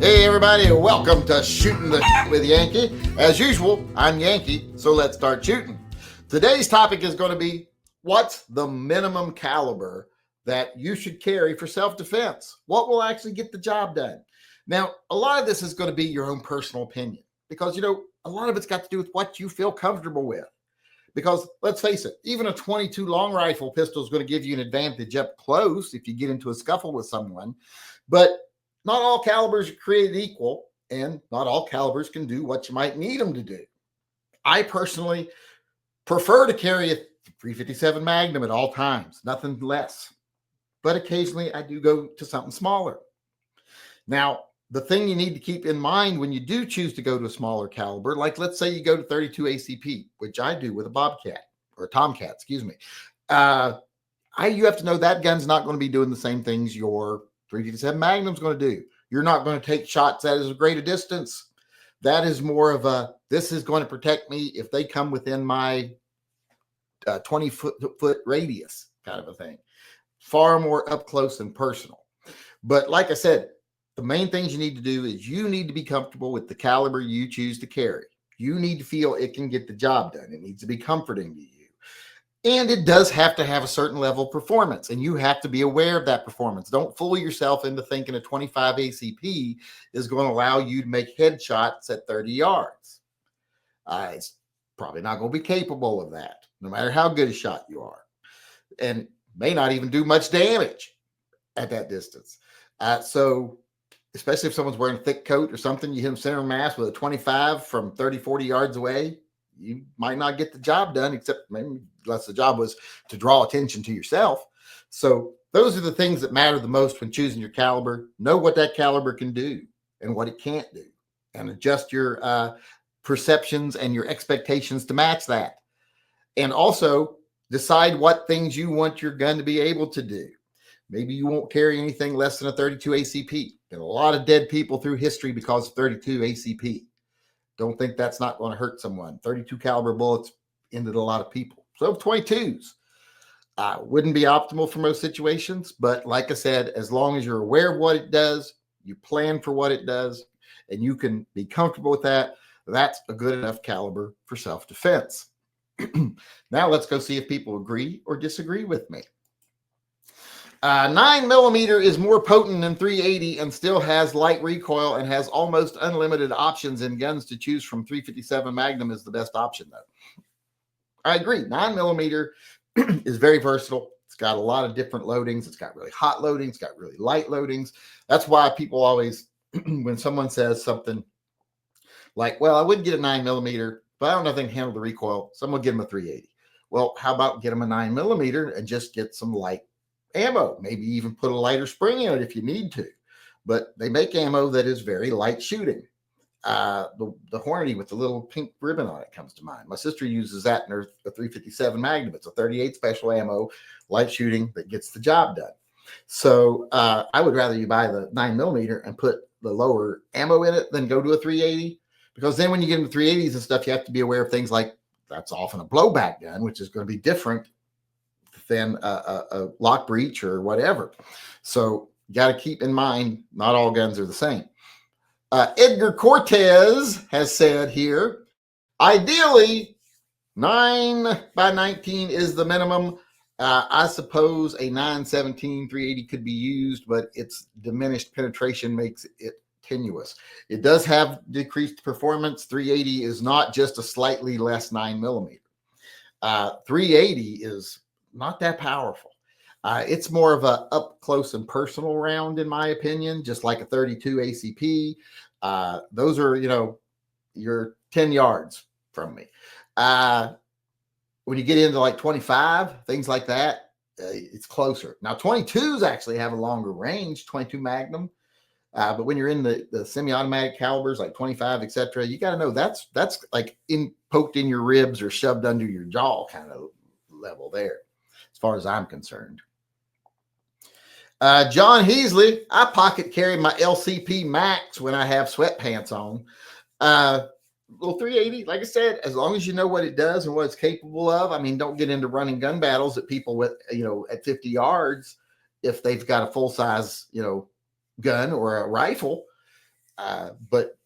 Hey everybody, welcome to Shooting the with Yankee. As usual, I'm Yankee, so let's start shooting. Today's topic is going to be, what's the minimum caliber that you should carry for self-defense? What will actually get the job done? Now, a lot of this is going to be your own personal opinion because, a lot of it's got to do with what you feel comfortable with. Because let's face it, even a 22 long rifle pistol is going to give you an advantage up close if you get into a scuffle with someone. But not all calibers are created equal, and not all calibers can do what you might need them to do. I personally prefer to carry a 357 Magnum at all times, nothing less. But occasionally I do go to something smaller. Now, the thing you need to keep in mind when you do choose to go to a smaller caliber, like let's say you go to 32 ACP, which I do with a Bobcat or a Tomcat, excuse me. You have to know that gun's not going to be doing the same things your 357 Magnum's going to do. You're not going to take shots at as great a distance. That is more of a, this is going to protect me if they come within my 20-foot radius kind of a thing. Far more up close and personal. But like I said, the main things you need to do is you need to be comfortable with the caliber you choose to carry. You need to feel it can get the job done. It needs to be comforting to you. And it does have to have a certain level of performance, and you have to be aware of that performance. Don't fool yourself into thinking a 25 ACP is going to allow you to make headshots at 30 yards. It's probably not going to be capable of that, no matter how good a shot you are, and may not even do much damage at that distance. So especially if someone's wearing a thick coat or something, you hit them center mass with a 25 from 30, 40 yards away, you might not get the job done, except maybe unless the job was to draw attention to yourself. So those are the things that matter the most when choosing your caliber. Know what that caliber can do and what it can't do, and adjust your perceptions and your expectations to match that. And also decide what things you want your gun to be able to do. Maybe you won't carry anything less than a 32 ACP. Been a lot of dead people through history because of 32 ACP. Don't think that's not going to hurt someone. 32 caliber bullets ended a lot of people. So 22s wouldn't be optimal for most situations. But like I said, as long as you're aware of what it does, you plan for what it does, and you can be comfortable with that, that's a good enough caliber for self-defense. Now let's go see if people agree or disagree with me. 9mm is more potent than 380 and still has light recoil and has almost unlimited options in guns to choose from. 357 Magnum is the best option, though. I agree. 9mm is very versatile. It's got a lot of different loadings. It's got really hot loadings. It's got really light loadings. That's why people always, when someone says something like, well, I wouldn't get a 9mm, but I don't know if they can handle the recoil, so I'm going to get them a 380. Well, how about get them a 9mm and just get some light ammo, maybe even put a lighter spring in it if you need to. But they make ammo that is very light shooting. The Hornady with the little pink ribbon on it comes to mind. My sister uses that in her 357 Magnum. It's a 38 special ammo, light shooting that gets the job done. So I would rather you buy the 9mm and put the lower ammo in it than go to a 380, because then when you get into 380s and stuff, you have to be aware of things like that's often a blowback gun, which is going to be different than a lock breech or whatever. So you got to keep in mind, not all guns are the same. Edgar Cortez has said here, ideally 9x19 is the minimum. I suppose a 9.17 380 could be used, but its diminished penetration makes it tenuous. It does have decreased performance. 380 is not just a slightly less 9mm. 380 is not that powerful. It's more of a up close and personal round, in my opinion, just like a 32 ACP. Those are, you're 10 yards from me. When you get into like 25, things like that, it's closer. Now 22s actually have a longer range, 22 Magnum. But when you're in the semi-automatic calibers like 25, etc., you got to know that's like poked in your ribs or shoved under your jaw kind of level there, as far as I'm concerned. John Heasley, I pocket carry my LCP Max when I have sweatpants on. Little 380, like I said, as long as you know what it does and what it's capable of. I mean, don't get into running gun battles at people with, at 50 yards if they've got a full size, gun or a rifle. but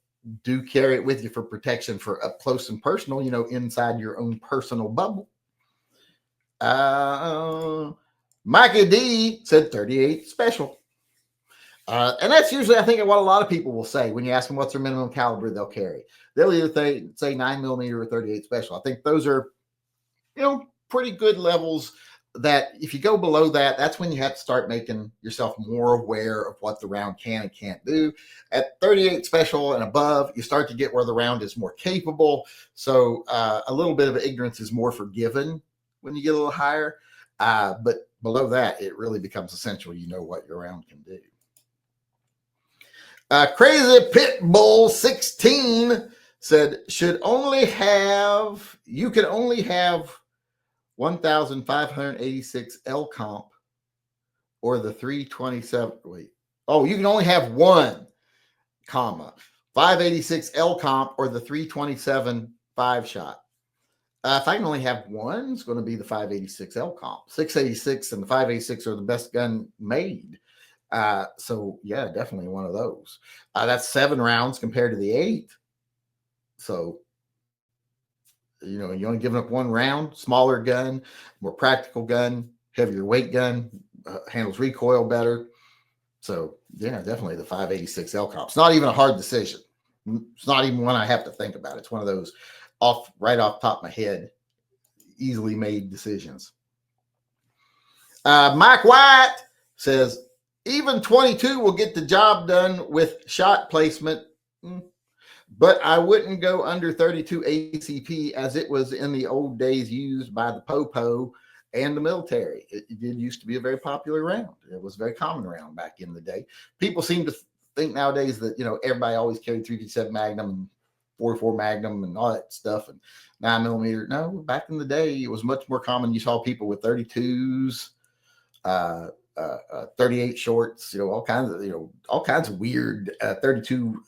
do carry it with you for protection for up close and personal, inside your own personal bubble. Mikey D said 38 special. And that's usually, I think, what a lot of people will say when you ask them what's their minimum caliber they'll carry. They'll either say 9mm or 38 special. I think those are, pretty good levels that if you go below that, that's when you have to start making yourself more aware of what the round can and can't do. At 38 special and above, you start to get where the round is more capable. So a little bit of ignorance is more forgiven when you get a little higher. But below that, it really becomes essential. What your round can do. Crazy Pitbull 16 said, you can only have 1,586 L comp or the 327. You can only have 586 L comp or the 327 5-shot. If I can only have one, it's going to be the 586 L comp. 686 and the 586 are the best gun made. So yeah, definitely one of those. That's 7 rounds compared to the 8. So, you're only giving up 1 round, smaller gun, more practical gun, heavier weight gun, handles recoil better. So yeah, definitely the 586 L comp. It's not even a hard decision. It's not even one I have to think about. It's one of those right off the top of my head, easily made decisions. Mike White says, even 22 will get the job done with shot placement, but I wouldn't go under 32 ACP as it was in the old days used by the Popo and the military. It did used to be a very popular round. It was a very common round back in the day. People seem to think nowadays that, everybody always carried 357 Magnum and 44 Magnum and all that stuff and 9mm. No, back in the day, it was much more common. You saw people with 32s, 38 shorts, all kinds of weird 32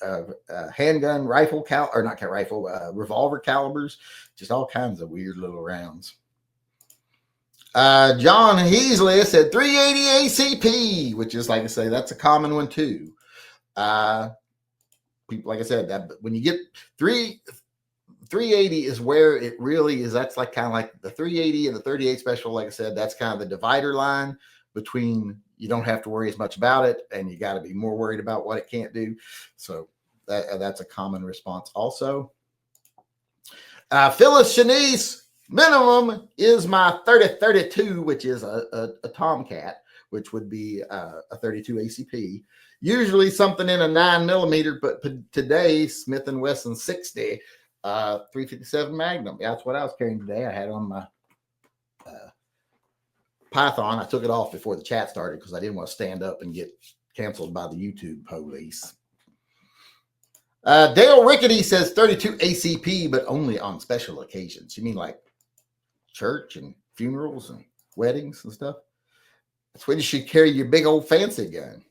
handgun revolver calibers, just all kinds of weird little rounds. John Heasley said 380 ACP, which is, like I say, that's a common one too. People, like I said, that when you get 380 is where it really is. That's kind of like the 380 and the 38 special. Like I said, that's kind of the divider line between you don't have to worry as much about it and you got to be more worried about what it can't do. So that's a common response also. Phyllis Shanice, minimum is my 30-32, which is a Tomcat, which would be a 32 ACP. Usually something in a 9mm, but today Smith & Wesson 60, 357 Magnum. Yeah, that's what I was carrying today. I had on my Python. I took it off before the chat started because I didn't want to stand up and get canceled by the YouTube police. Dale Rickety says 32 ACP, but only on special occasions. You mean like church and funerals and weddings and stuff? That's when you should carry your big old fancy gun.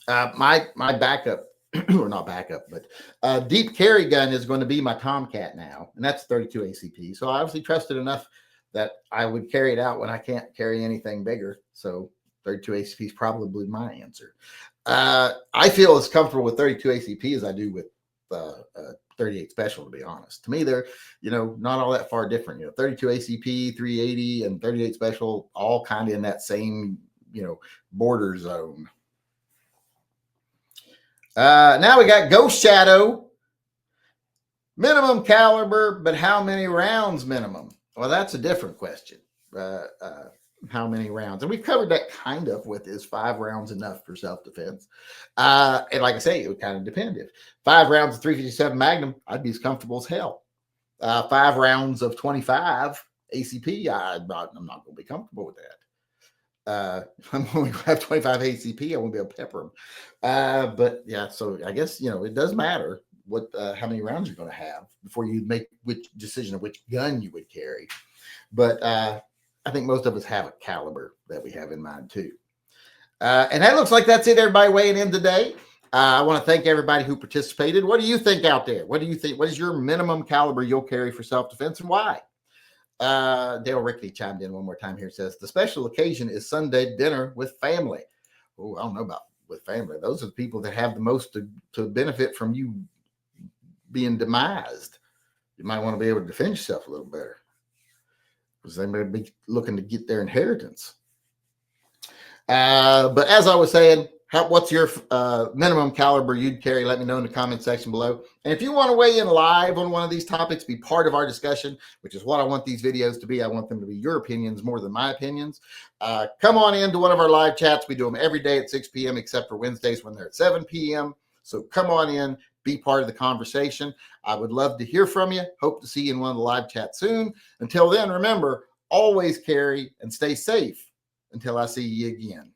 My backup, or not backup, but deep carry gun is going to be my Tomcat now, and that's 32 ACP. So I obviously trusted enough that I would carry it out when I can't carry anything bigger. So 32 ACP is probably my answer. I feel as comfortable with 32 ACP as I do with 38 special, to be honest. To me, they're, not all that far different. 32 ACP, 380, and 38 special, all kind of in that same, border zone. Now we got Ghost Shadow. Minimum caliber, but how many rounds minimum? Well, that's a different question. How many rounds? And we've covered that kind of with is 5 rounds enough for self-defense? And like I say, it would kind of depend. If 5 rounds of 357 Magnum, I'd be as comfortable as hell. 5 rounds of 25 ACP, I'm not going to be comfortable with that. I'm only going to have 25 ACP. I won't be able to pepper them. But yeah, so I guess, it does matter what how many rounds you're going to have before you make which decision of which gun you would carry. But I think most of us have a caliber that we have in mind too. And that looks like that's it, everybody weighing in today. I want to thank everybody who participated. What do you think out there? What do you think? What is your minimum caliber you'll carry for self-defense and why? Dale Rickety chimed in one more time here. Says the special occasion is Sunday dinner with family. Oh, I don't know about with family. Those are the people that have the most to benefit from you being demised. You might want to be able to defend yourself a little better, because they may be looking to get their inheritance. But as I was saying, what's your minimum caliber you'd carry? Let me know in the comment section below. And if you want to weigh in live on one of these topics, be part of our discussion, which is what I want these videos to be. I want them to be your opinions more than my opinions. Come on into one of our live chats. We do them every day at 6 p.m. except for Wednesdays when they're at 7 p.m. So come on in, be part of the conversation. I would love to hear from you. Hope to see you in one of the live chats soon. Until then, remember, always carry and stay safe until I see you again.